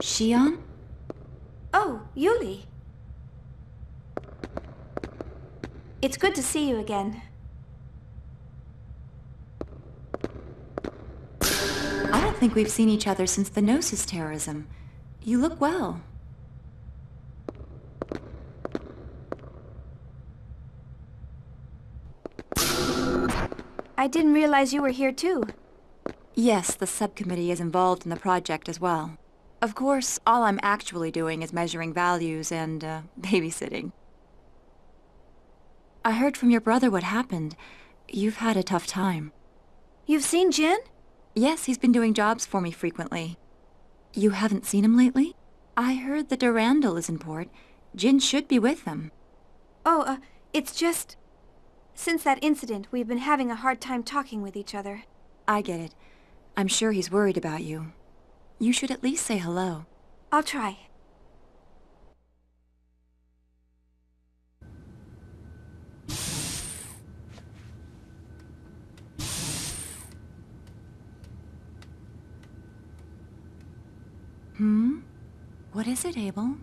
Shion? Oh, Yuli. It's good to see you again. I don't think we've seen each other since the Gnosis terrorism. You look well. I didn't realize you were here too. Yes, the subcommittee is involved in the project as well. Of course, all I'm actually doing is measuring values and, babysitting. I heard from your brother what happened. You've had a tough time. You've seen Jin? Yes, he's been doing jobs for me frequently. You haven't seen him lately? I heard that Durandal is in port. Jin should be with them. Oh, it's just... Since that incident, we've been having a hard time talking with each other. I get it. I'm sure he's worried about you. You should at least say hello. I'll try. What is it, Abel?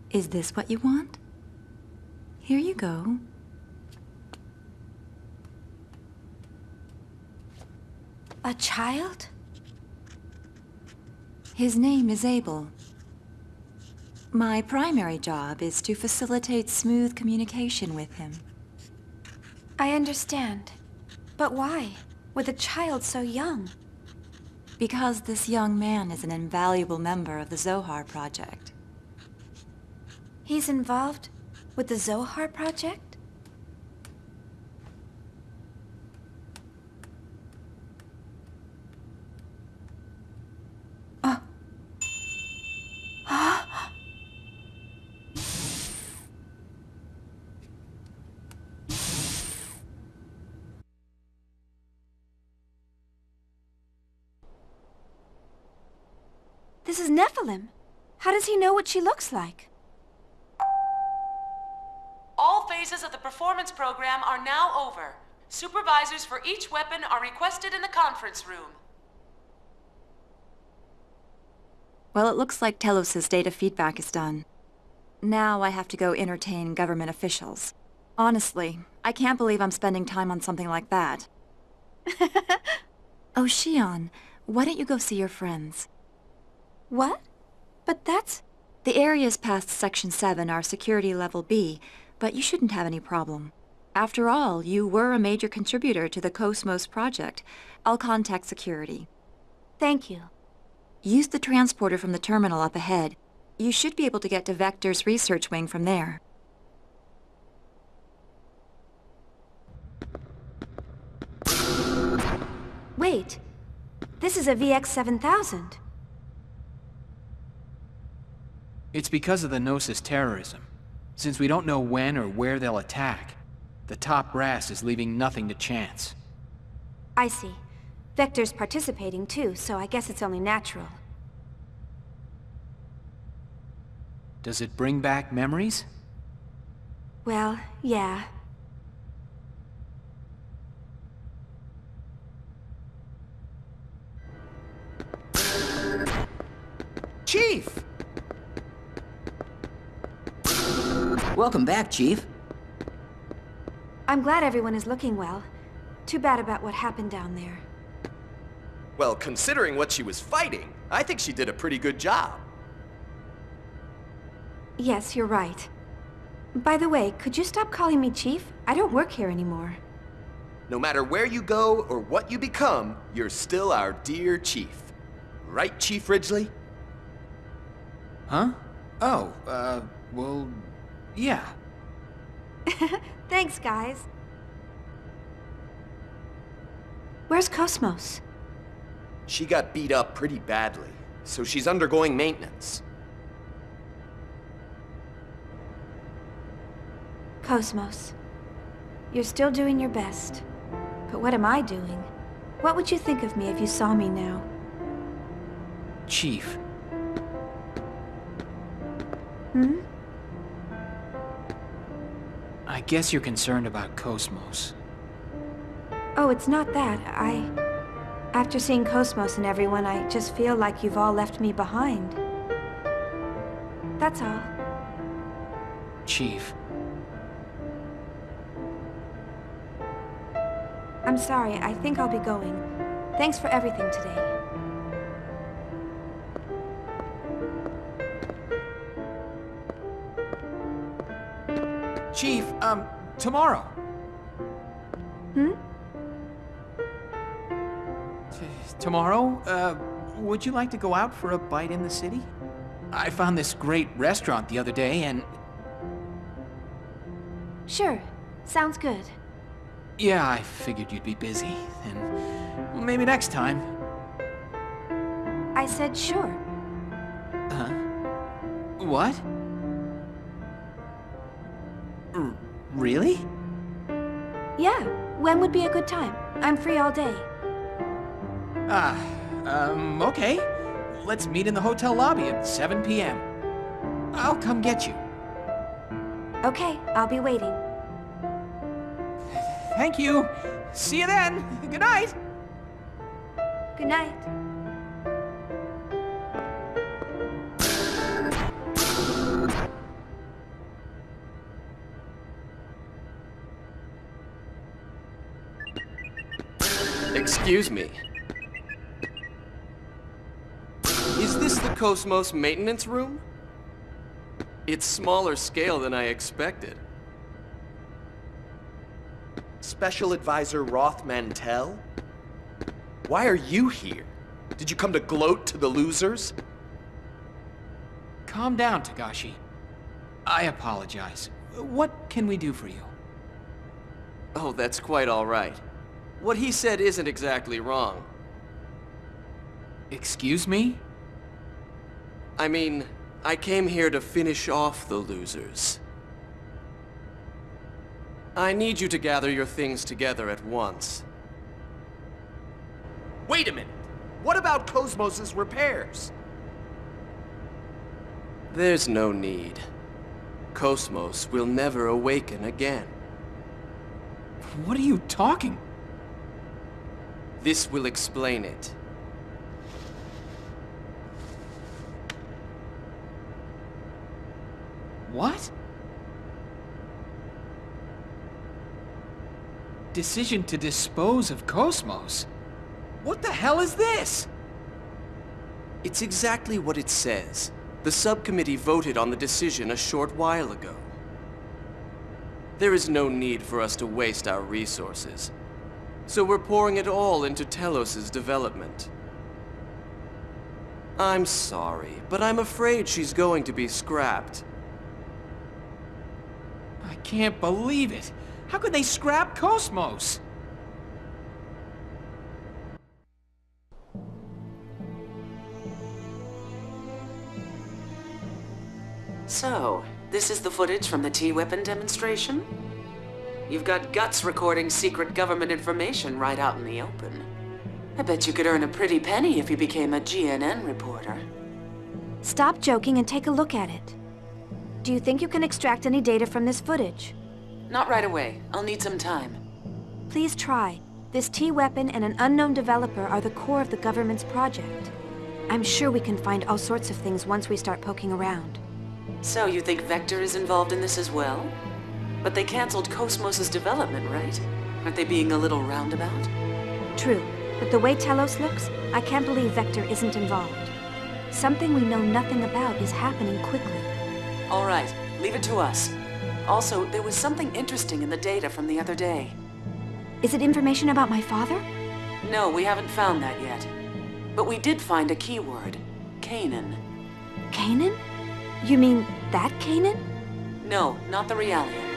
Is this what you want? Here you go. A child? His name is Abel. My primary job is to facilitate smooth communication with him. I understand. But why? With a child so young? Because this young man is an invaluable member of the Zohar Project. He's involved with the Zohar Project? Oh. This is Nephilim. How does he know what she looks like? All phases of the performance program are now over. Supervisors for each weapon are requested in the conference room. Well, it looks like Telos' data feedback is done. Now I have to go entertain government officials. Honestly, I can't believe I'm spending time on something like that. Oh, Shion, why don't you go see your friends? What? But that's... The areas past Section 7 are Security Level B, but you shouldn't have any problem. After all, you were a major contributor to the Cosmos project. I'll contact security. Thank you. Use the transporter from the terminal up ahead. You should be able to get to Vector's research wing from there. Wait. This is a VX-7000. It's because of the Gnosis terrorism. Since we don't know when or where they'll attack, the top brass is leaving nothing to chance. I see. Vector's participating too, so I guess it's only natural. Does it bring back memories? Well, yeah. Chief! Welcome back, Chief. I'm glad everyone is looking well. Too bad about what happened down there. Well, considering what she was fighting, I think she did a pretty good job. Yes, you're right. By the way, could you stop calling me Chief? I don't work here anymore. No matter where you go or what you become, you're still our dear Chief. Right, Chief Ridgely? Huh? Oh, well, yeah. Thanks, guys. Where's Cosmos? She got beat up pretty badly, so she's undergoing maintenance. Cosmos, you're still doing your best. But what am I doing? What would you think of me if you saw me now? Chief. Hmm? I guess you're concerned about Cosmos. Oh, it's not that. After seeing Cosmos and everyone, I just feel like you've all left me behind. That's all. Chief. I'm sorry, I think I'll be going. Thanks for everything today. Chief, tomorrow. Hmm? Tomorrow, would you like to go out for a bite in the city? I found this great restaurant the other day and... Sure. Sounds good. Yeah, I figured you'd be busy, and well, maybe next time. I said sure. Huh? What? Really? Yeah, when would be a good time? I'm free all day. Okay. Let's meet in the hotel lobby at 7 p.m. I'll come get you. Okay, I'll be waiting. Thank you. See you then. Good night. Good night. Excuse me. Is this the Cosmos maintenance room? It's smaller scale than I expected. Special Advisor Roth Mantell? Why are you here? Did you come to gloat to the losers? Calm down, Tagashi. I apologize. What can we do for you? Oh, that's quite all right. What he said isn't exactly wrong. Excuse me? I mean, I came here to finish off the losers. I need you to gather your things together at once. Wait a minute! What about Cosmos's repairs? There's no need. Cosmos will never awaken again. What are you talking? This will explain it. What? Decision to dispose of Cosmos? What the hell is this? It's exactly what it says. The subcommittee voted on the decision a short while ago. There is no need for us to waste our resources. So we're pouring it all into Telos's development. I'm sorry, but I'm afraid she's going to be scrapped. I can't believe it. How could they scrap Cosmos? So, this is the footage from the T-weapon demonstration? You've got guts recording secret government information right out in the open. I bet you could earn a pretty penny if you became a GNN reporter. Stop joking and take a look at it. Do you think you can extract any data from this footage? Not right away. I'll need some time. Please try. This T-weapon and an unknown developer are the core of the government's project. I'm sure we can find all sorts of things once we start poking around. So you think Vector is involved in this as well? But they canceled Cosmos's development, right? Aren't they being a little roundabout? True, but the way Telos looks, I can't believe Vector isn't involved. Something we know nothing about is happening quickly. All right, leave it to us. Also, there was something interesting in the data from the other day. Is it information about my father? No, we haven't found that yet. But we did find a keyword. Kanan. Kanan? You mean that Kanan? No, not the Realian.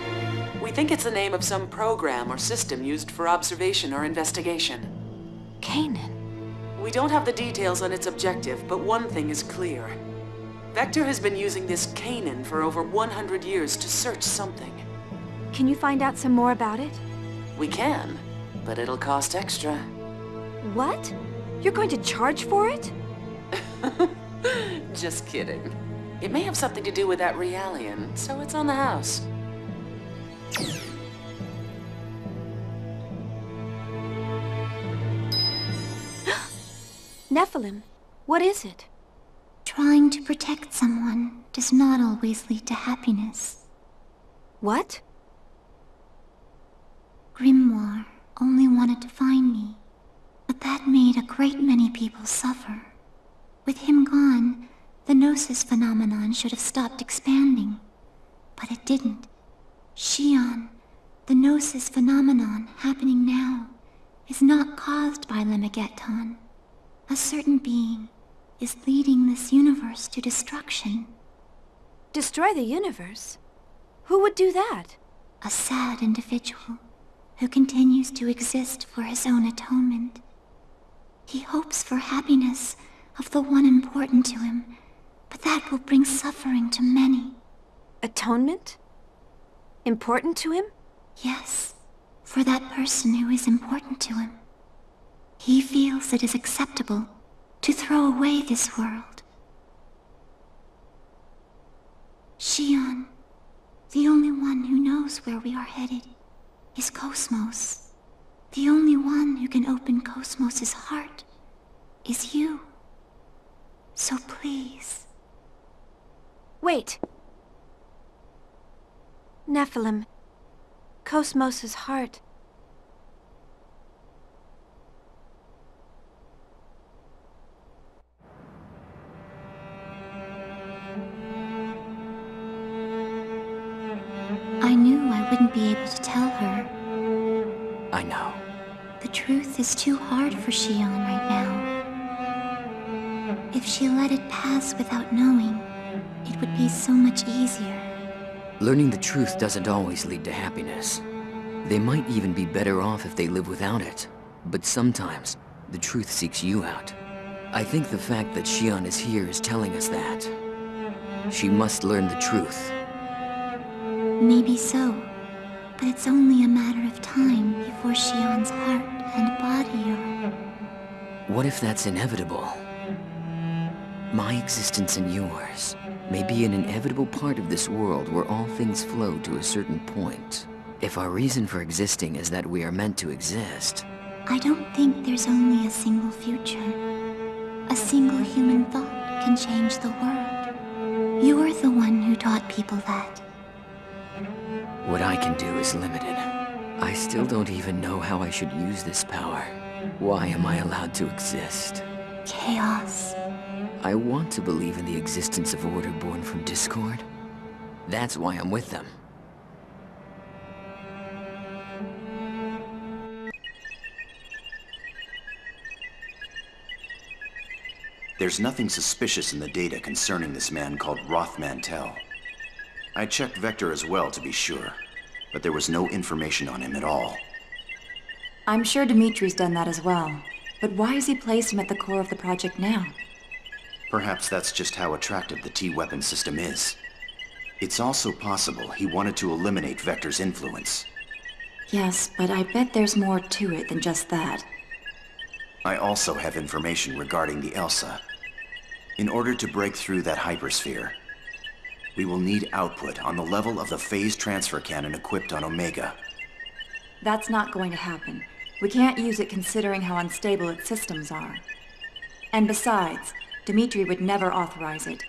We think it's the name of some program or system used for observation or investigation. Kanan? We don't have the details on its objective, but one thing is clear. Vector has been using this Kanan for over 100 years to search something. Can you find out some more about it? We can, but it'll cost extra. What? You're going to charge for it? Just kidding. It may have something to do with that Realian, so it's on the house. Nephilim, what is it? Trying to protect someone does not always lead to happiness. What? Grimoire only wanted to find me, but that made a great many people suffer. With him gone, the Gnosis phenomenon should have stopped expanding, but it didn't. Xion, the Gnosis phenomenon happening now, is not caused by Lemegeton. A certain being is leading this universe to destruction. Destroy the universe? Who would do that? A sad individual who continues to exist for his own atonement. He hopes for happiness of the one important to him, but that will bring suffering to many. Atonement? Important to him? Yes, for that person who is important to him. He feels it is acceptable to throw away this world. Xion, the only one who knows where we are headed, is Cosmos. The only one who can open Cosmos's heart is you. So please. Wait. Nephilim. Cosmos's heart. I knew I wouldn't be able to tell her. I know. The truth is too hard for Xion right now. If she let it pass without knowing, it would be so much easier. Learning the truth doesn't always lead to happiness. They might even be better off if they live without it. But sometimes, the truth seeks you out. I think the fact that Xion is here is telling us that. She must learn the truth. Maybe so, but it's only a matter of time before Xion's heart and body are... What if that's inevitable? My existence and yours may be an inevitable part of this world where all things flow to a certain point. If our reason for existing is that we are meant to exist... I don't think there's only a single future. A single human thought can change the world. You're the one who taught people that. What I can do is limited. I still don't even know how I should use this power. Why am I allowed to exist? Chaos. I want to believe in the existence of order born from discord. That's why I'm with them. There's nothing suspicious in the data concerning this man called Roth Mantel. I checked Vector as well to be sure, but there was no information on him at all. I'm sure Dimitri's done that as well. But why has he placed him at the core of the project now? Perhaps that's just how attractive the T-weapon system is. It's also possible he wanted to eliminate Vector's influence. Yes, but I bet there's more to it than just that. I also have information regarding the Elsa. In order to break through that hypersphere, we will need output on the level of the phase transfer cannon equipped on Omega. That's not going to happen. We can't use it considering how unstable its systems are. And besides, Dimitri would never authorize it.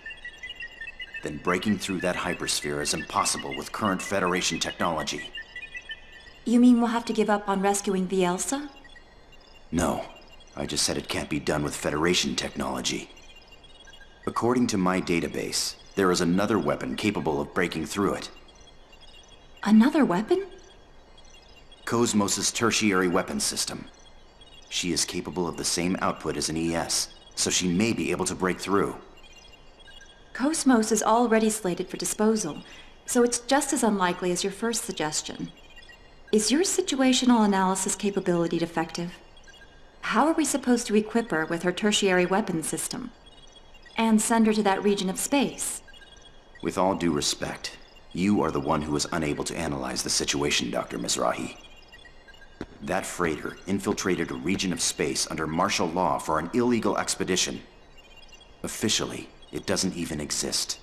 Then breaking through that hypersphere is impossible with current Federation technology. You mean we'll have to give up on rescuing the Elsa? No, I just said it can't be done with Federation technology. According to my database, there is another weapon capable of breaking through it. Another weapon? Cosmos' tertiary weapon system. She is capable of the same output as an ES, so she may be able to break through. Cosmos is already slated for disposal, so it's just as unlikely as your first suggestion. Is your situational analysis capability defective? How are we supposed to equip her with her tertiary weapon system? And send her to that region of space? With all due respect, you are the one who is unable to analyze the situation, Dr. Mizrahi. That freighter infiltrated a region of space under martial law for an illegal expedition. Officially, it doesn't even exist.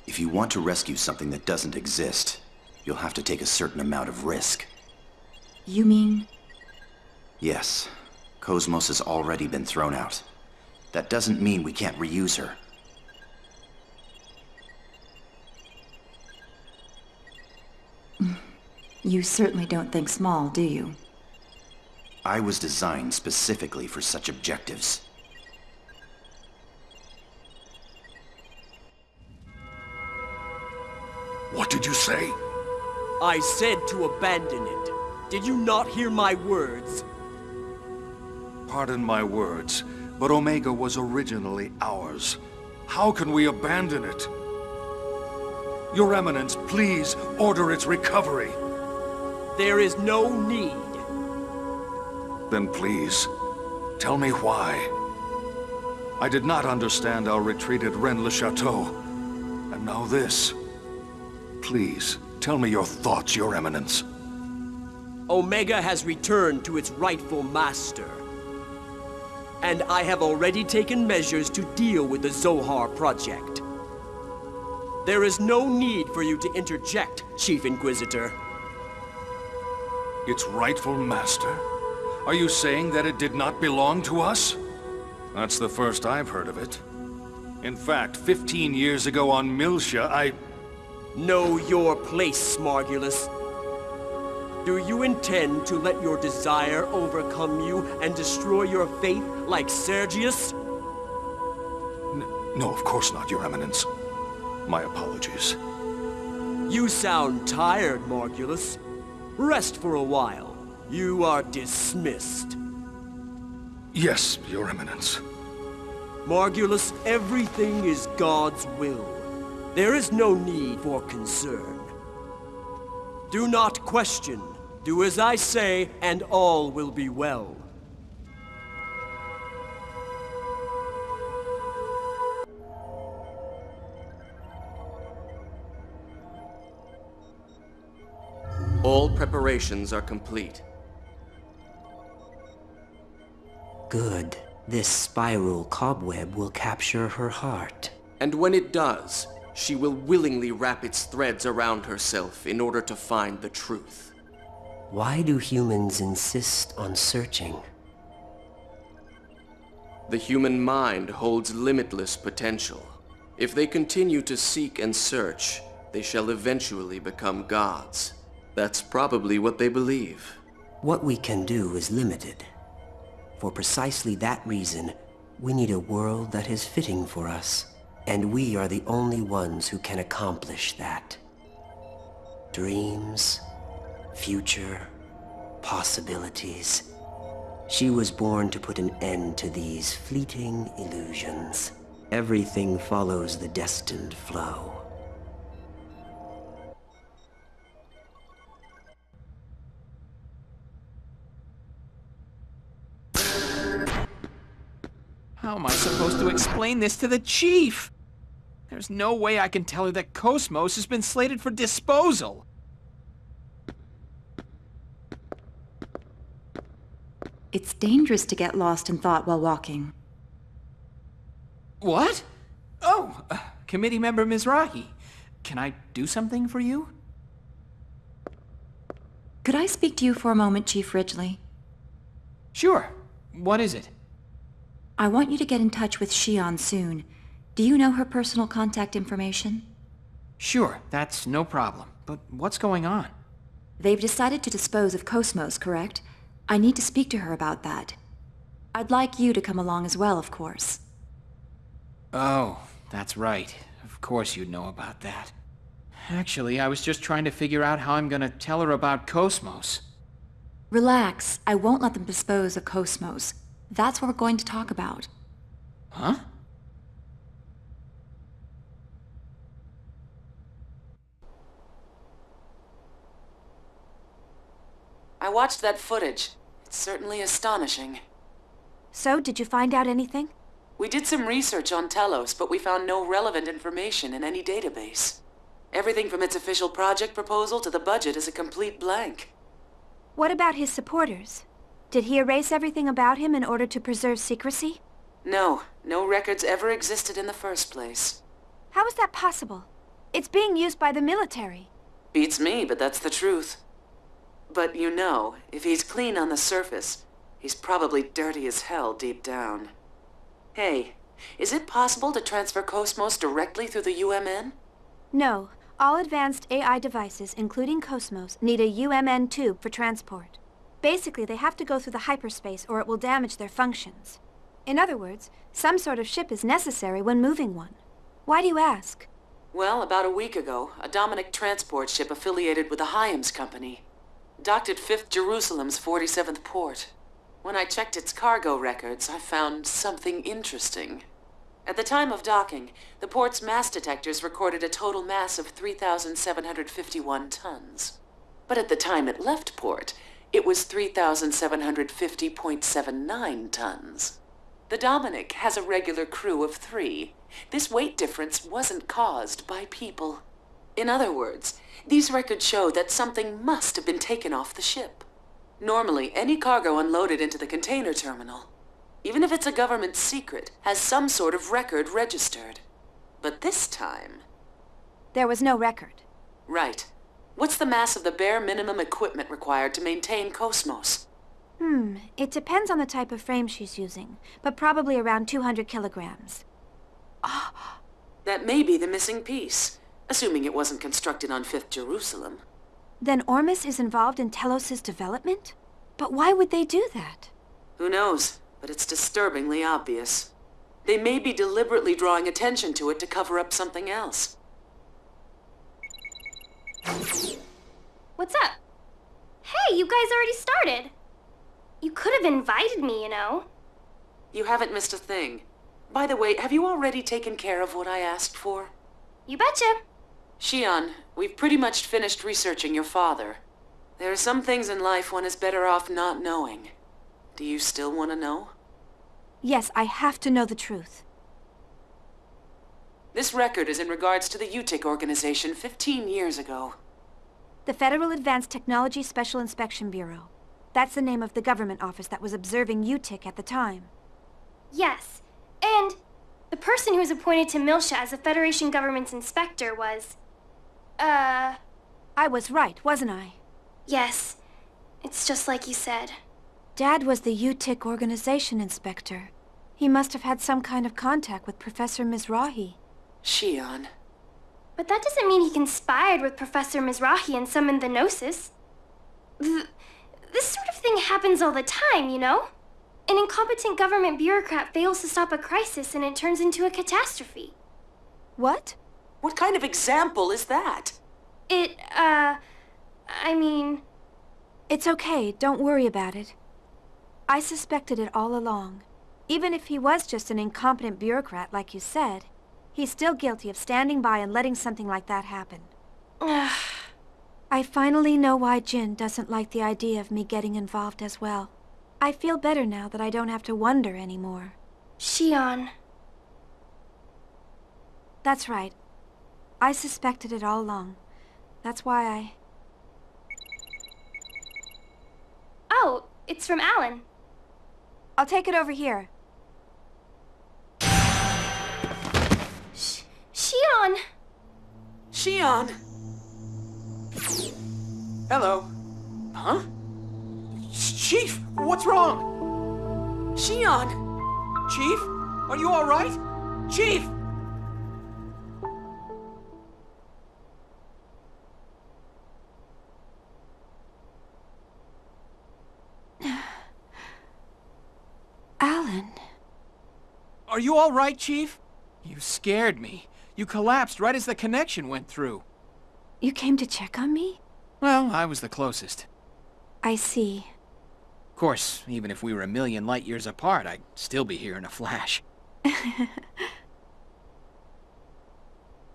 If you want to rescue something that doesn't exist, you'll have to take a certain amount of risk. You mean? Yes. Cosmos has already been thrown out. That doesn't mean we can't reuse her. You certainly don't think small, do you? I was designed specifically for such objectives. What did you say? I said to abandon it. Did you not hear my words? Pardon my words, but Omega was originally ours. How can we abandon it? Your Eminence, please order its recovery. There is no need. Then please, tell me why. I did not understand our retreat at Rennes-le-Chateau. And now this. Please, tell me your thoughts, Your Eminence. Omega has returned to its rightful master. And I have already taken measures to deal with the Zohar project. There is no need for you to interject, Chief Inquisitor. Its rightful master? Are you saying that it did not belong to us? That's the first I've heard of it. In fact, 15 years ago on Miltia, I... Know your place, Smargulus. Do you intend to let your desire overcome you and destroy your faith like Sergius? No, of course not, Your Eminence. My apologies. You sound tired, Margulus. Rest for a while. You are dismissed. Yes, Your Eminence. Margulus, everything is God's will. There is no need for concern. Do not question. Do as I say, and all will be well. All preparations are complete. Good. This spiral cobweb will capture her heart. And when it does, she will willingly wrap its threads around herself in order to find the truth. Why do humans insist on searching? The human mind holds limitless potential. If they continue to seek and search, they shall eventually become gods. That's probably what they believe. What we can do is limited. For precisely that reason, we need a world that is fitting for us. And we are the only ones who can accomplish that. Dreams, future, possibilities. She was born to put an end to these fleeting illusions. Everything follows the destined flow. How am I supposed to explain this to the Chief? There's no way I can tell her that Cosmos has been slated for disposal. It's dangerous to get lost in thought while walking. What? Oh, Committee Member Mizrahi. Can I do something for you? Could I speak to you for a moment, Chief Ridgely? Sure. What is it? I want you to get in touch with Shion soon. Do you know her personal contact information? Sure, that's no problem. But what's going on? They've decided to dispose of Cosmos, correct? I need to speak to her about that. I'd like you to come along as well, of course. Oh, that's right. Of course you'd know about that. Actually, I was just trying to figure out how I'm gonna tell her about Cosmos. Relax. I won't let them dispose of Cosmos. That's what we're going to talk about. Huh? I watched that footage. It's certainly astonishing. So, did you find out anything? We did some research on Telos, but we found no relevant information in any database. Everything from its official project proposal to the budget is a complete blank. What about his supporters? Did he erase everything about him in order to preserve secrecy? No records ever existed in the first place. How is that possible? It's being used by the military. Beats me, but that's the truth. But you know, if he's clean on the surface, he's probably dirty as hell deep down. Hey, is it possible to transfer Cosmos directly through the UMN? No. All advanced AI devices, including Cosmos, need a UMN tube for transport. Basically, they have to go through the hyperspace or it will damage their functions. In other words, some sort of ship is necessary when moving one. Why do you ask? Well, about a week ago, a Dominic transport ship affiliated with the Hyams Company docked at 5th Jerusalem's 47th port. When I checked its cargo records, I found something interesting. At the time of docking, the port's mass detectors recorded a total mass of 3,751 tons. But at the time it left port, it was 3,750.79 tons. The Dominic has a regular crew of 3. This weight difference wasn't caused by people. In other words, these records show that something must have been taken off the ship. Normally, any cargo unloaded into the container terminal, even if it's a government secret, has some sort of record registered. But this time... There was no record. Right. What's the mass of the bare minimum equipment required to maintain Cosmos? It depends on the type of frame she's using, but probably around 200 kilograms. That may be the missing piece, assuming it wasn't constructed on 5th Jerusalem. Then Ormus is involved in Telos' development? But why would they do that? Who knows, but it's disturbingly obvious. They may be deliberately drawing attention to it to cover up something else. What's up? Hey, you guys already started! You could have invited me, you know. You haven't missed a thing. By the way, have you already taken care of what I asked for? You betcha. Shion, we've pretty much finished researching your father. There are some things in life one is better off not knowing. Do you still want to know? Yes, I have to know the truth. This record is in regards to the UTIC organization 15 years ago. The Federal Advanced Technology Special Inspection Bureau. That's the name of the government office that was observing UTIC at the time. Yes, and the person who was appointed to Milsha as the Federation government's inspector was... I was right, wasn't I? Yes, it's just like you said. Dad was the UTIC organization inspector. He must have had some kind of contact with Professor Mizrahi. Shion. But that doesn't mean he conspired with Professor Mizrahi and summoned the Gnosis. This sort of thing happens all the time, you know? An incompetent government bureaucrat fails to stop a crisis and it turns into a catastrophe. What? What kind of example is that? I mean... It's okay, don't worry about it. I suspected it all along. Even if he was just an incompetent bureaucrat, like you said, he's still guilty of standing by and letting something like that happen. I finally know why Jin doesn't like the idea of me getting involved as well. I feel better now that I don't have to wonder anymore. Shion. That's right. I suspected it all along. That's why I... Oh, it's from Alan. I'll take it over here. Shion! Shion! Hello. Huh? Chief, what's wrong? Shion! Chief, are you all right? Chief! Alan. Are you all right, Chief? You scared me. You collapsed right as the connection went through. You came to check on me? Well, I was the closest. I see. Of course, even if we were a million light years apart, I'd still be here in a flash.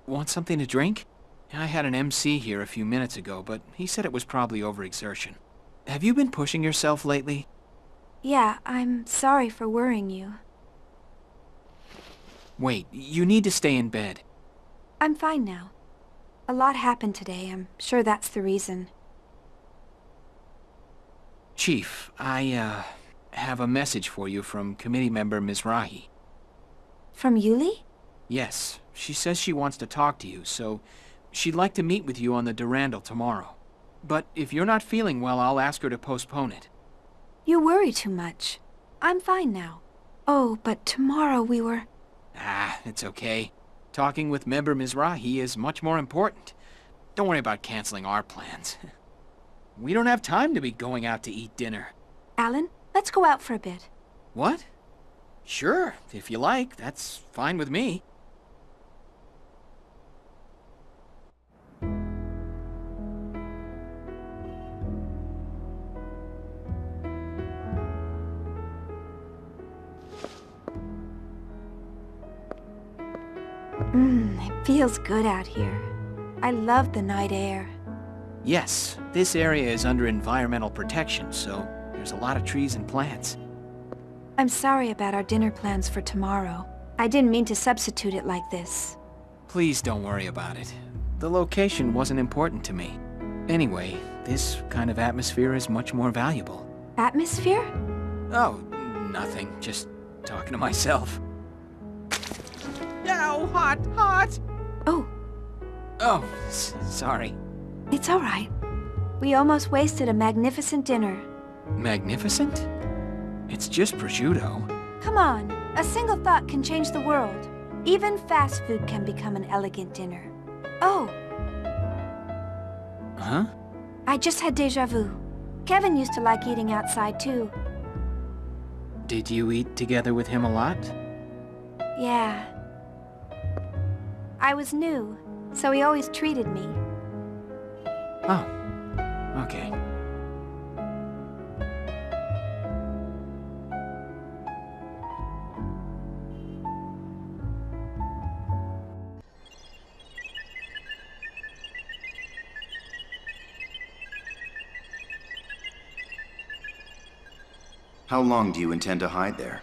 Want something to drink? I had an MC here a few minutes ago, but he said it was probably overexertion. Have you been pushing yourself lately? Yeah, I'm sorry for worrying you. Wait, you need to stay in bed. I'm fine now. A lot happened today. I'm sure that's the reason. Chief, I, have a message for you from committee member Mizrahi. From Yuli? Yes, she says she wants to talk to you, so she'd like to meet with you on the Durandal tomorrow. But if you're not feeling well, I'll ask her to postpone it. You worry too much. I'm fine now. Oh, but tomorrow we were... Ah, it's okay. Talking with Member Mizrahi is much more important. Don't worry about canceling our plans. We don't have time to be going out to eat dinner. Alan, let's go out for a bit. What? Sure, if you like. That's fine with me. It feels good out here. I love the night air. Yes, this area is under environmental protection, so there's a lot of trees and plants. I'm sorry about our dinner plans for tomorrow. I didn't mean to substitute it like this. Please don't worry about it. The location wasn't important to me. Anyway, this kind of atmosphere is much more valuable. Atmosphere? Oh, nothing. Just talking to myself. Ow, hot, hot! Oh. Oh, sorry. It's all right. We almost wasted a magnificent dinner. Magnificent? It's just prosciutto. Come on, a single thought can change the world. Even fast food can become an elegant dinner. Oh. Huh? I just had déjà vu. Kevin used to like eating outside too. Did you eat together with him a lot? Yeah. I was new, so he always treated me. Oh, okay. How long do you intend to hide there?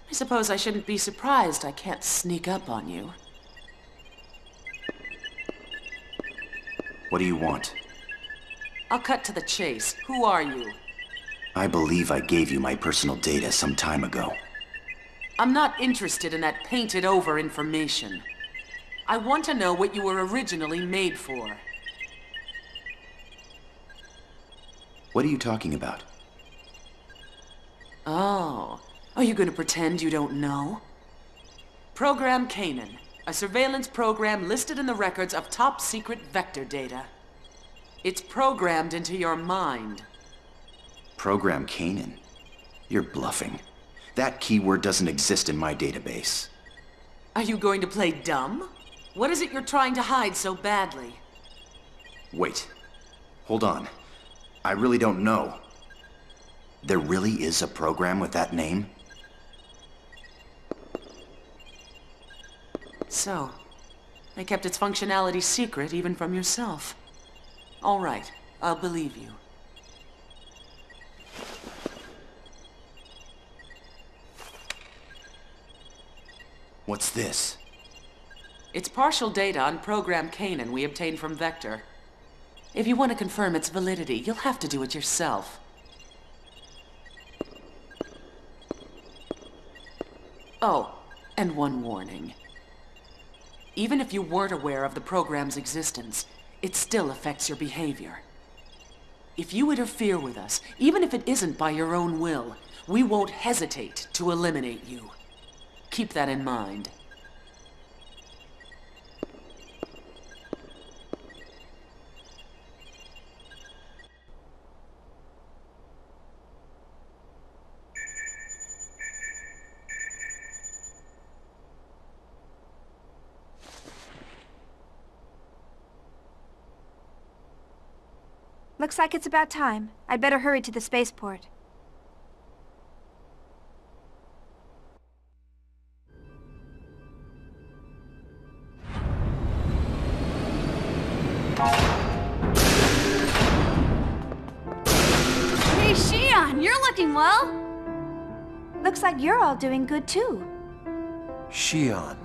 I suppose I shouldn't be surprised I can't sneak up on you. What do you want? I'll cut to the chase. Who are you? I believe I gave you my personal data some time ago. I'm not interested in that painted-over information. I want to know what you were originally made for. What are you talking about? Oh, are you going to pretend you don't know? Program Canaan, a surveillance program listed in the records of top-secret vector data. It's programmed into your mind. Program Canaan? You're bluffing. That keyword doesn't exist in my database. Are you going to play dumb? What is it you're trying to hide so badly? Wait. Hold on. I really don't know. There really is a program with that name? So, they kept its functionality secret even from yourself. All right, I'll believe you. What's this? It's partial data on Program Canaan we obtained from Vector. If you want to confirm its validity, you'll have to do it yourself. Oh, and one warning. Even if you weren't aware of the program's existence, it still affects your behavior. If you interfere with us, even if it isn't by your own will, we won't hesitate to eliminate you. Keep that in mind. Looks like it's about time. I'd better hurry to the spaceport. Hey, Xion, you're looking well. Looks like you're all doing good too. Xion.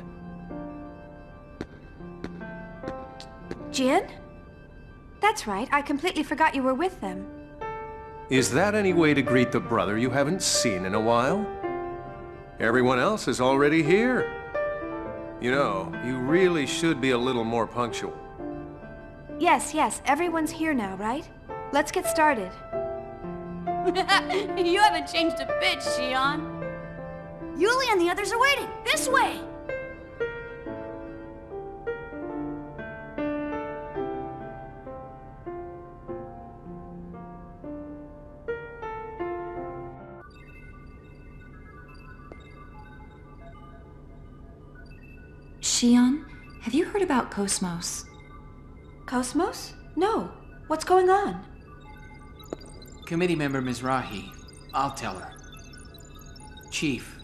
Jin? That's right, I completely forgot you were with them. Is that any way to greet the brother you haven't seen in a while? Everyone else is already here. You know, you really should be a little more punctual. Yes, everyone's here now, right? Let's get started. You haven't changed a bit, Xion. Yuli and the others are waiting. This way! Xion, have you heard about Cosmos? Cosmos? No. What's going on? Committee member Mizrahi. I'll tell her. Chief,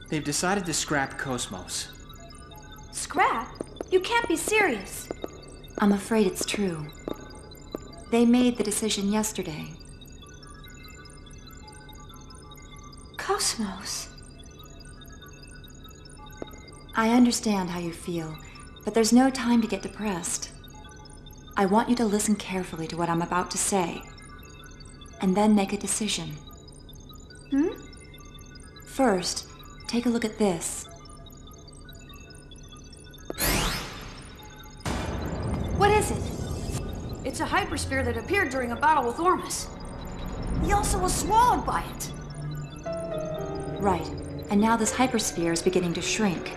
they've decided to scrap Cosmos. Scrap? You can't be serious. I'm afraid it's true. They made the decision yesterday. Cosmos? I understand how you feel, but there's no time to get depressed. I want you to listen carefully to what I'm about to say, and then make a decision. First, take a look at this. What is it? It's a hypersphere that appeared during a battle with Ormus. He also was swallowed by it. Right, and now this hypersphere is beginning to shrink.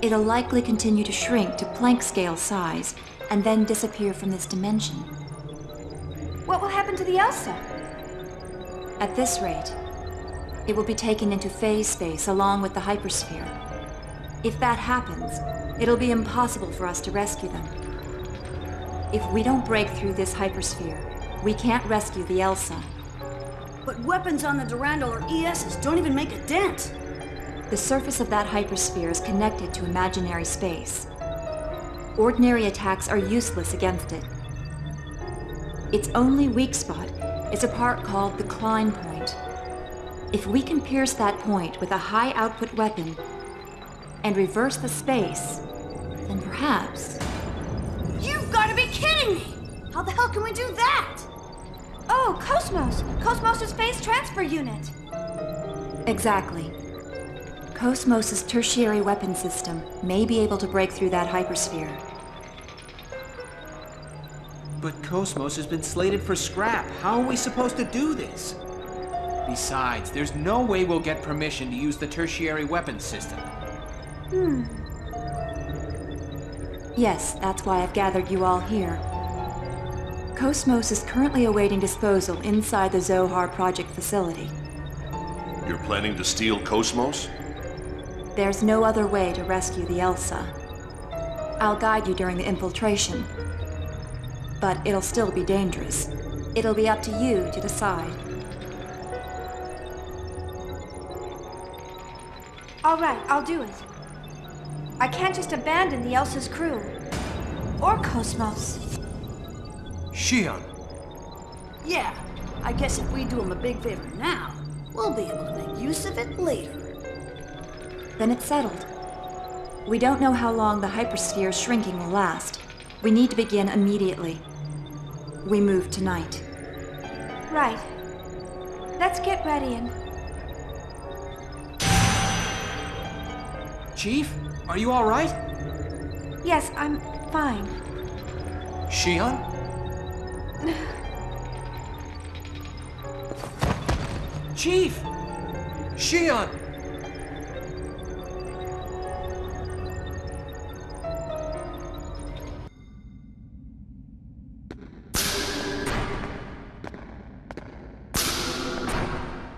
It'll likely continue to shrink to Planck scale size, and then disappear from this dimension. What will happen to the Elsa? At this rate, it will be taken into phase space along with the hypersphere. If that happens, it'll be impossible for us to rescue them. If we don't break through this hypersphere, we can't rescue the Elsa. But weapons on the Durandal or ESs don't even make a dent. The surface of that hypersphere is connected to imaginary space. Ordinary attacks are useless against it. Its only weak spot is a part called the Klein point. If we can pierce that point with a high-output weapon and reverse the space, then perhaps... You've got to be kidding me! How the hell can we do that? Oh, Cosmos! Cosmos' phase transfer unit! Exactly. Cosmos' tertiary weapon system may be able to break through that hypersphere. But Cosmos has been slated for scrap. How are we supposed to do this? Besides, there's no way we'll get permission to use the tertiary weapons system. Yes, that's why I've gathered you all here. Cosmos is currently awaiting disposal inside the Zohar Project facility. You're planning to steal Cosmos? There's no other way to rescue the Elsa. I'll guide you during the infiltration. But it'll still be dangerous. It'll be up to you to decide. All right, I'll do it. I can't just abandon the Elsa's crew. Or Cosmos. Xion! Yeah, I guess if we do him a big favor now, we'll be able to make use of it later. Then it's settled. We don't know how long the hypersphere's shrinking will last. We need to begin immediately. We move tonight. Right. Let's get ready and... Chief, are you all right? Yes, I'm fine. Xion? Chief! Xion!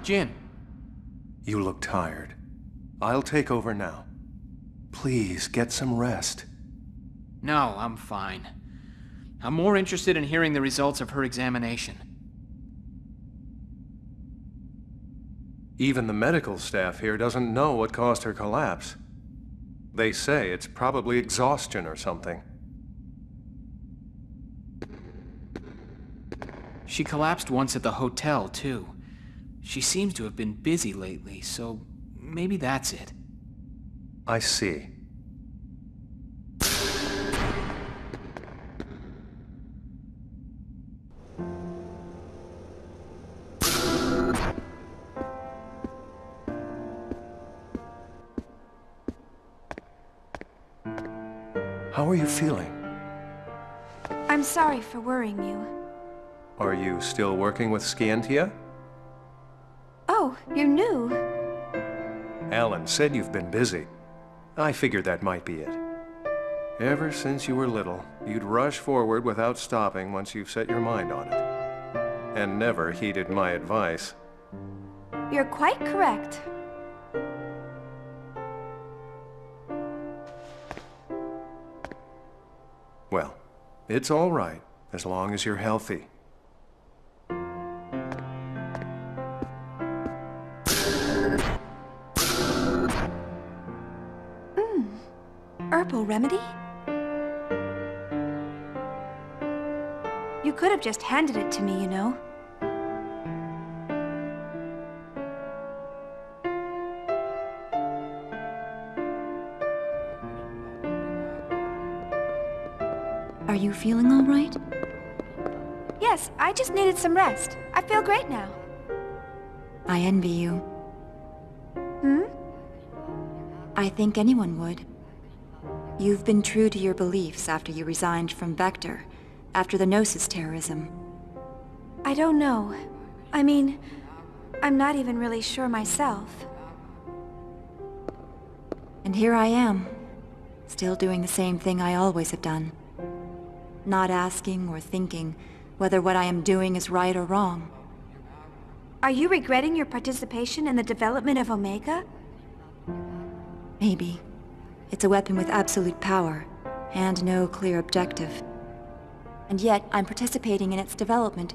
Jin. You look tired. I'll take over now. Please, get some rest. No, I'm fine. I'm more interested in hearing the results of her examination. Even the medical staff here doesn't know what caused her collapse. They say it's probably exhaustion or something. She collapsed once at the hotel, too. She seems to have been busy lately, so maybe that's it. I see. How are you feeling? I'm sorry for worrying you. Are you still working with Scientia? Oh, you're new. Alan said you've been busy. I figured that might be it. Ever since you were little, you'd rush forward without stopping once you've set your mind on it. And never heeded my advice. You're quite correct. Well, it's all right, as long as you're healthy. Herbal remedy? You could have just handed it to me, you know. Are you feeling all right? Yes, I just needed some rest. I feel great now. I envy you. Hmm? I think anyone would. You've been true to your beliefs after you resigned from Vector, after the Gnosis terrorism. I don't know. I mean, I'm not even really sure myself. And here I am, still doing the same thing I always have done. Not asking or thinking whether what I am doing is right or wrong. Are you regretting your participation in the development of Omega? Maybe. It's a weapon with absolute power, and no clear objective. And yet, I'm participating in its development,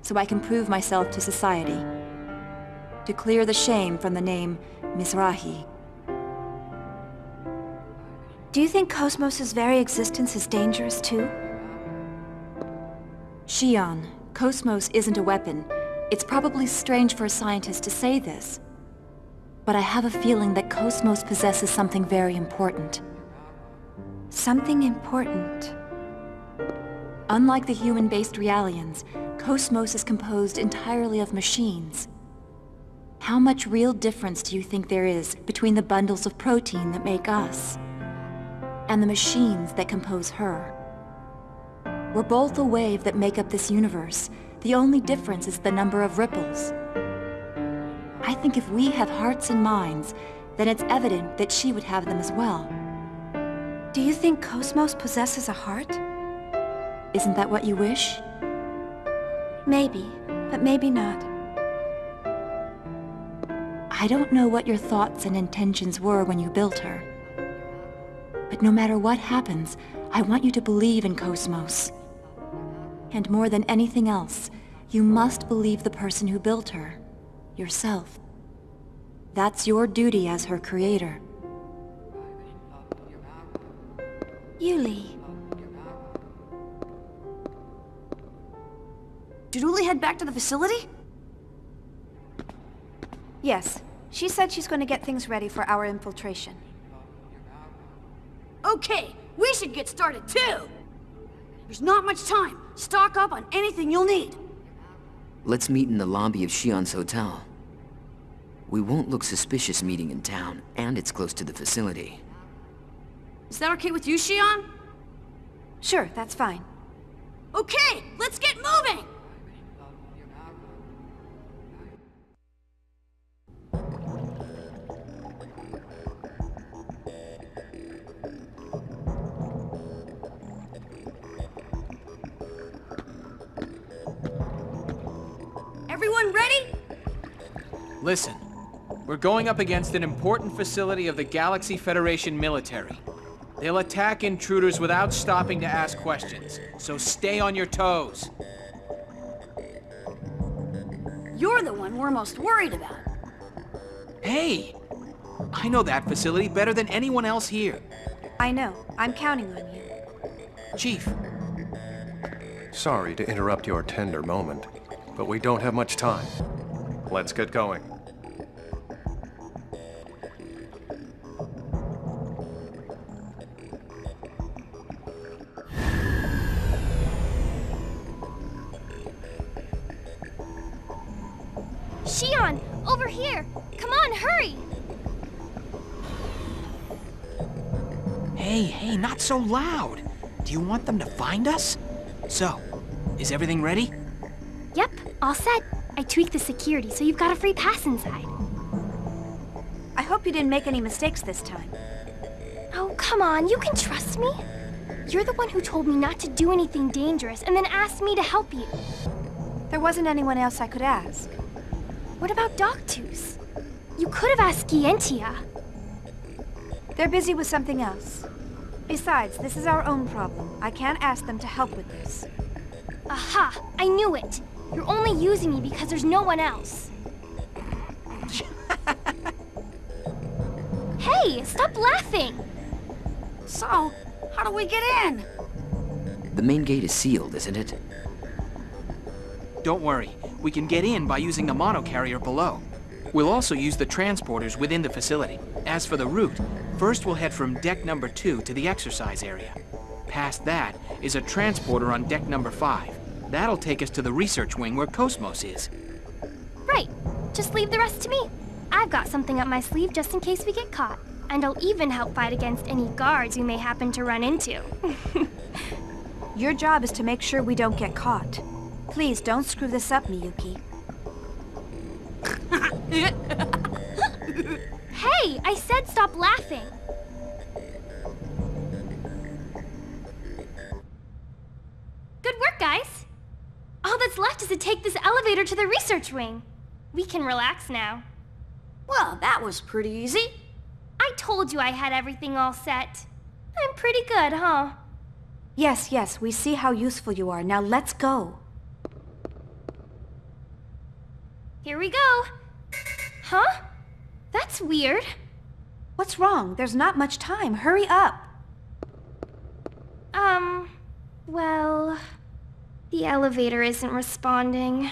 so I can prove myself to society. To clear the shame from the name Mizrahi. Do you think Cosmos' very existence is dangerous too? Shion, Cosmos isn't a weapon. It's probably strange for a scientist to say this. But I have a feeling that Cosmos possesses something very important. Something important? Unlike the human-based Realians, Cosmos is composed entirely of machines. How much real difference do you think there is between the bundles of protein that make us and the machines that compose her? We're both a wave that make up this universe. The only difference is the number of ripples. I think if we have hearts and minds, then it's evident that she would have them as well. Do you think Cosmos possesses a heart? Isn't that what you wish? Maybe, but maybe not. I don't know what your thoughts and intentions were when you built her. But no matter what happens, I want you to believe in Cosmos. And more than anything else, you must believe the person who built her. Yourself. That's your duty as her creator. Yuli. Did Uli head back to the facility? Yes. She said she's going to get things ready for our infiltration. Okay, we should get started too! There's not much time. Stock up on anything you'll need. Let's meet in the lobby of Shion's hotel. We won't look suspicious meeting in town, and it's close to the facility. Is that okay with you, Shion? Sure, that's fine. Okay, let's get moving! Everyone ready? Listen, we're going up against an important facility of the Galaxy Federation military. They'll attack intruders without stopping to ask questions, so stay on your toes. You're the one we're most worried about. Hey! I know that facility better than anyone else here. I know. I'm counting on you. Chief. Sorry to interrupt your tender moment, but we don't have much time. Let's get going. Shion, over here! Come on, hurry! Hey, not so loud. Do you want them to find us? So, is everything ready? Yep, all set. I tweaked the security, so you've got a free pass inside. I hope you didn't make any mistakes this time. Oh, come on, you can trust me. You're the one who told me not to do anything dangerous and then asked me to help you. There wasn't anyone else I could ask. What about Dogtooth? You could have asked Gientia. They're busy with something else. Besides, this is our own problem. I can't ask them to help with this. Aha! I knew it! You're only using me because there's no one else. Hey, stop laughing! So, how do we get in? The main gate is sealed, isn't it? Don't worry, we can get in by using the monocarrier below. We'll also use the transporters within the facility. As for the route, first we'll head from deck number 2 to the exercise area. Past that is a transporter on deck number 5. That'll take us to the research wing where Cosmos is. Right. Just leave the rest to me. I've got something up my sleeve just in case we get caught. And I'll even help fight against any guards we may happen to run into. Your job is to make sure we don't get caught. Please don't screw this up, Miyuki. Hey, I said stop laughing. Good work, guys. All that's left is to take this elevator to the research wing. We can relax now. Well, that was pretty easy. I told you I had everything all set. I'm pretty good, huh? Yes, yes, we see how useful you are. Now let's go. Here we go. Huh? That's weird. What's wrong? There's not much time. Hurry up. Well... the elevator isn't responding.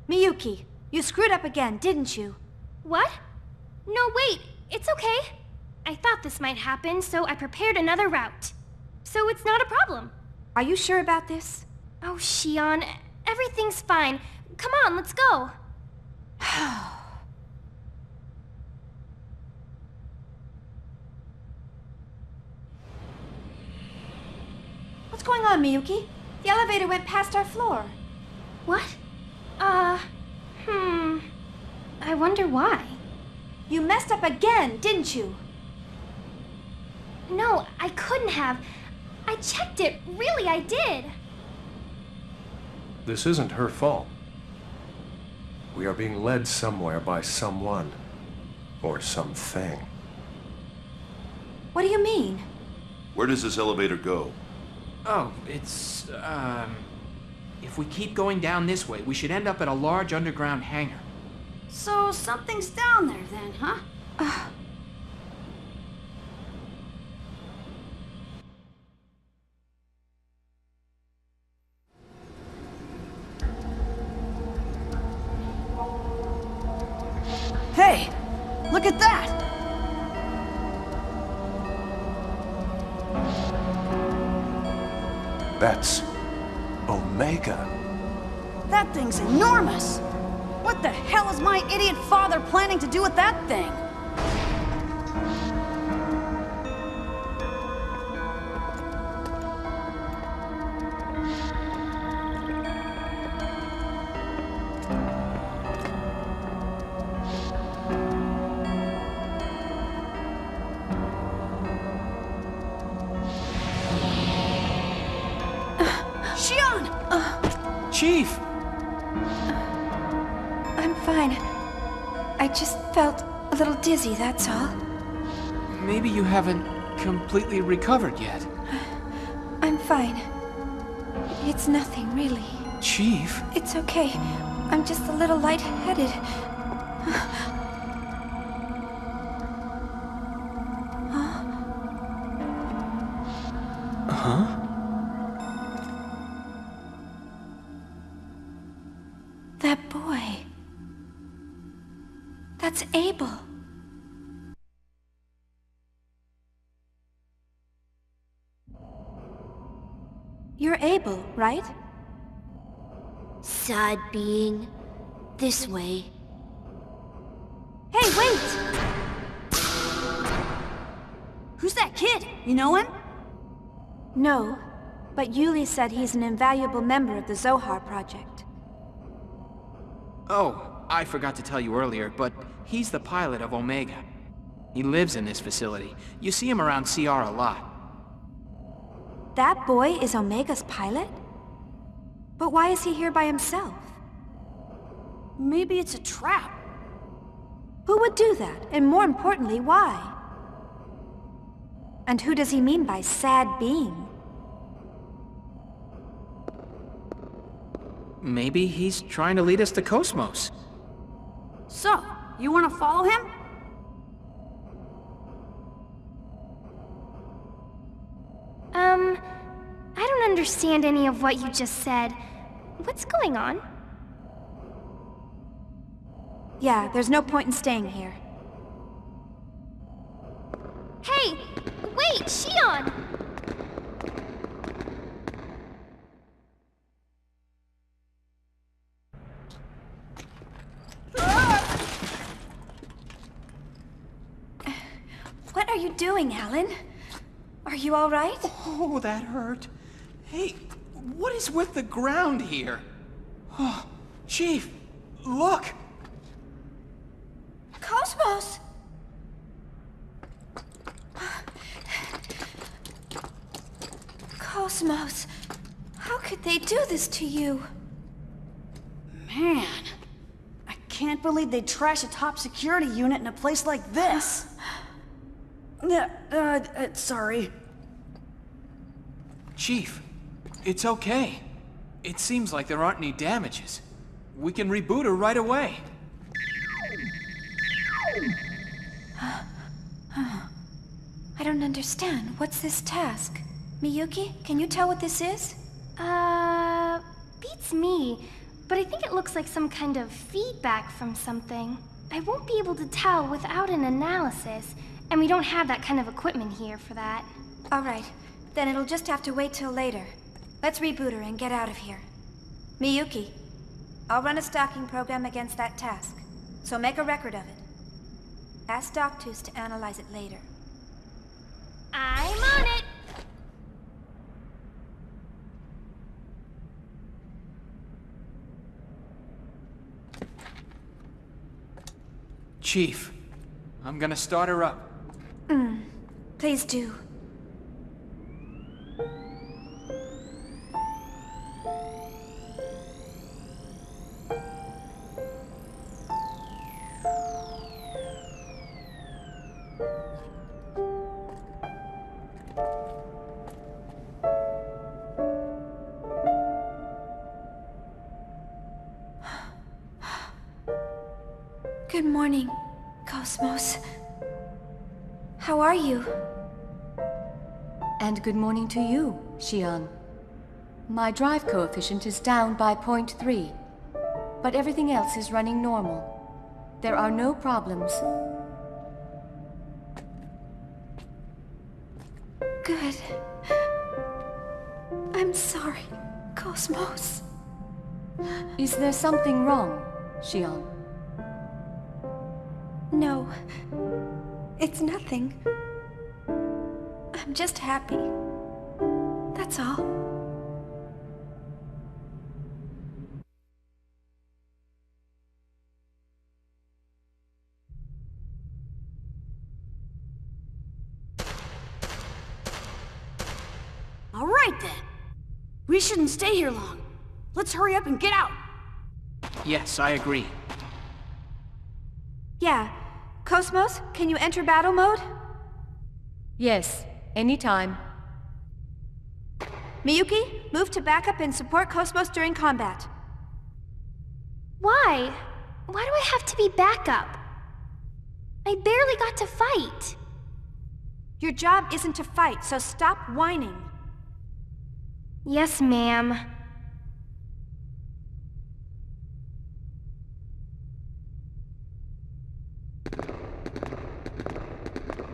Miyuki, you screwed up again, didn't you? What? No, wait. It's okay. I thought this might happen, so I prepared another route. So it's not a problem. Are you sure about this? Oh, Shion, everything's fine. Come on, let's go. What's going on, Miyuki? The elevator went past our floor. What? I wonder why. You messed up again, didn't you? No, I couldn't have. I checked it. Really, I did. This isn't her fault. We are being led somewhere by someone. Or something. What do you mean? Where does this elevator go? Oh, it's, if we keep going down this way, we should end up at a large underground hangar. So something's down there then, huh? Hey, look at that! That's Omega. That thing's enormous! What the hell is my idiot father planning to do with that thing? Chief! I'm fine. I just felt a little dizzy, that's all. Maybe you haven't completely recovered yet. I'm fine. It's nothing, really. Chief? It's okay. I'm just a little lightheaded. Huh? That boy. That's Abel. You're Abel, right? Sad being. This way. Hey, wait! Who's that kid? You know him? No, But Yuli said he's an invaluable member of the Zohar Project. Oh, I forgot to tell you earlier, but he's the pilot of Omega. He lives in this facility. You see him around CR a lot. That boy is Omega's pilot? But why is he here by himself? Maybe it's a trap. Who would do that? And more importantly, why? And who does he mean by sad being? Maybe he's trying to lead us to Cosmos. So, you want to follow him? I don't understand any of what you just said. What's going on? Yeah, there's no point in staying here. Hey! Wait, Shion! What are you doing, Alan? Are you all right? Oh, that hurt. Hey, what is with the ground here? Oh, Chief, look! Cosmos! Cosmos, how could they do this to you? Man, I can't believe they'd trash a top security unit in a place like this. Sorry. Chief, it's okay. It seems like there aren't any damages. We can reboot her right away. I don't understand. What's this task? Miyuki, can you tell what this is? Beats me. But I think it looks like some kind of feedback from something. I won't be able to tell without an analysis, and we don't have that kind of equipment here for that. All right, then it'll just have to wait till later. Let's reboot her and get out of here. Miyuki, I'll run a stalking program against that task, so make a record of it. Ask Doctus to analyze it later. I'm on it! Chief, I'm gonna start her up. Please do. Good morning, Cosmos. How are you? And good morning to you, Shion. My drive coefficient is down by 0.3, but everything else is running normal. There are no problems. Good. I'm sorry, Cosmos. Is there something wrong, Shion? No. It's nothing. I'm just happy. That's all. All right then. We shouldn't stay here long. Let's hurry up and get out. Yes, I agree. Yeah. Cosmos, can you enter battle mode? Yes, anytime. Miyuki, move to backup and support Cosmos during combat. Why? Why do I have to be backup? I barely got to fight. Your job isn't to fight, so stop whining. Yes, ma'am.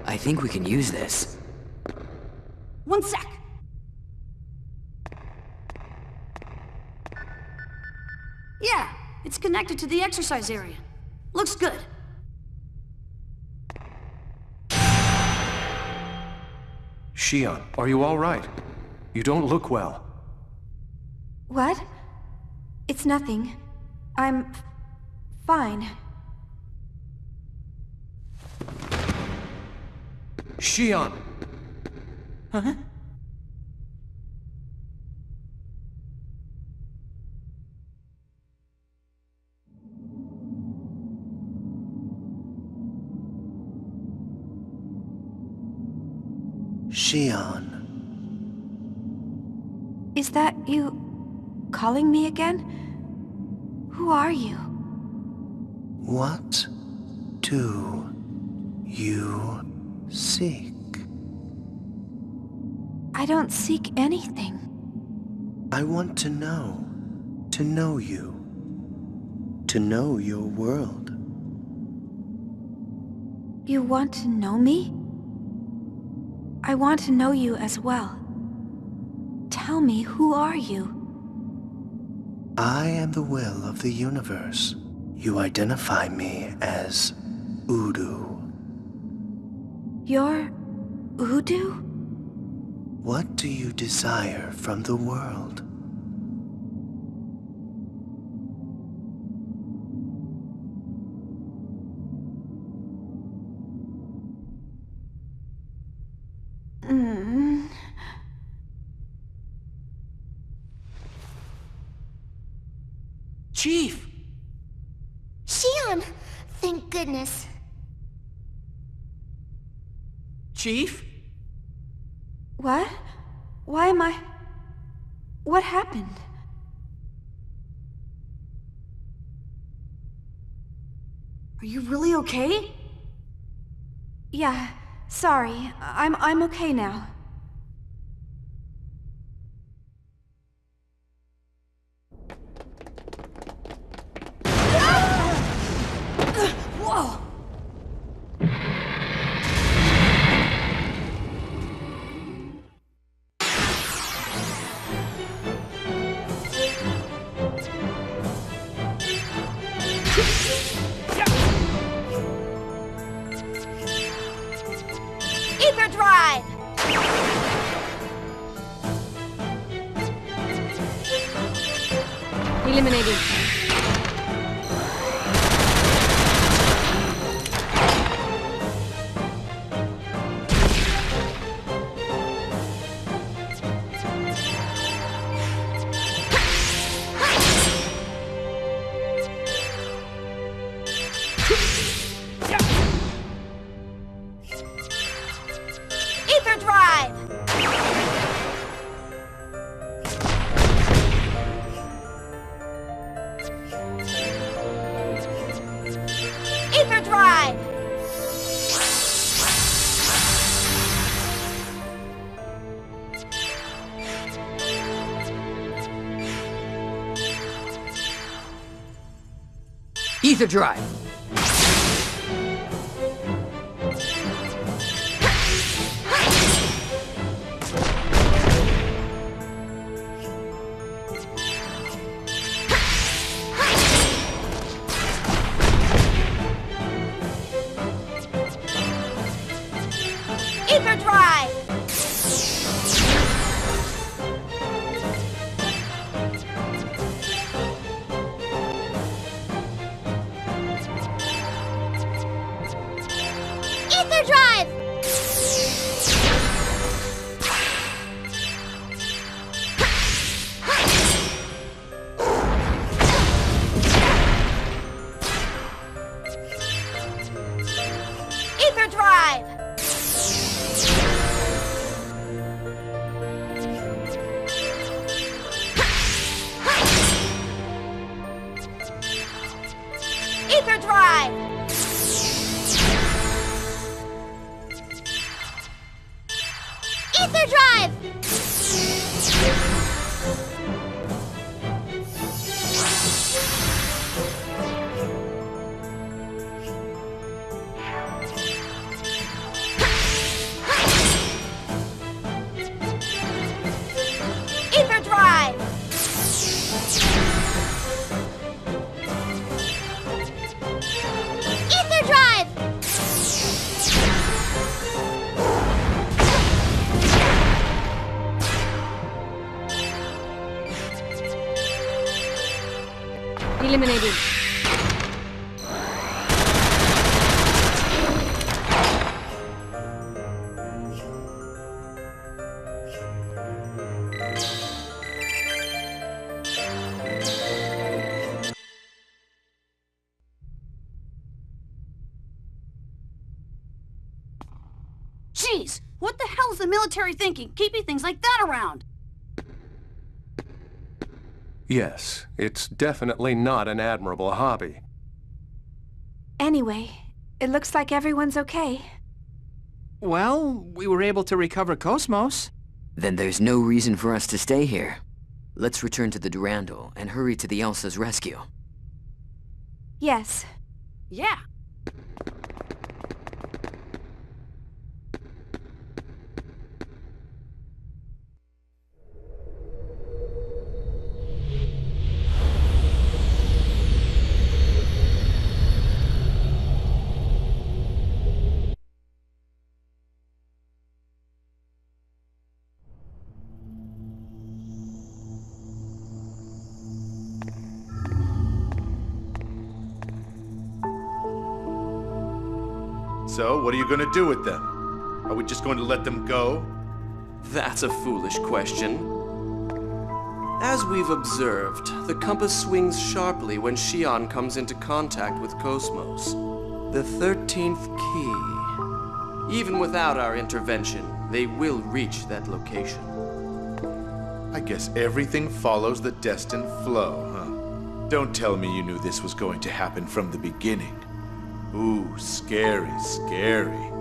I think we can use this. One sec. Yeah, it's connected to the exercise area. Looks good. Shion, are you all right? You don't look well. What? It's nothing. I'm fine. Xion! Huh? Xion. Is that you calling me again? Who are you? What do you seek? I don't seek anything. I want to know you, to know your world. You want to know me? I want to know you as well. Tell me, who are you? I am the will of the universe. You identify me as Udu. You're Udu? What do you desire from the world? Chief! Xion! Thank goodness. Chief? What? Why am I... What happened? Are you really okay? Yeah, sorry. I'm okay now. Whoa! Ether Drive! Eliminated. Ether Drive! Ether Drive! Ether Drive! Ether Drive! Ether Drive! Ether Drive! Ether Drive! Ether Drive! Ether Drive! Eliminated. Jeez, what the hell's the military thinking, keeping things like that around? Yes, it's definitely not an admirable hobby. Anyway, it looks like everyone's okay. Well, we were able to recover Cosmos. Then there's no reason for us to stay here. Let's return to the Durandal and hurry to the Elsa's rescue. Yes. Yeah. So, what are you going to do with them? Are we just going to let them go? That's a foolish question. As we've observed, the compass swings sharply when Xion comes into contact with Cosmos. The 13th key. Even without our intervention, they will reach that location. I guess everything follows the destined flow, huh? Don't tell me you knew this was going to happen from the beginning. Ooh, scary, scary.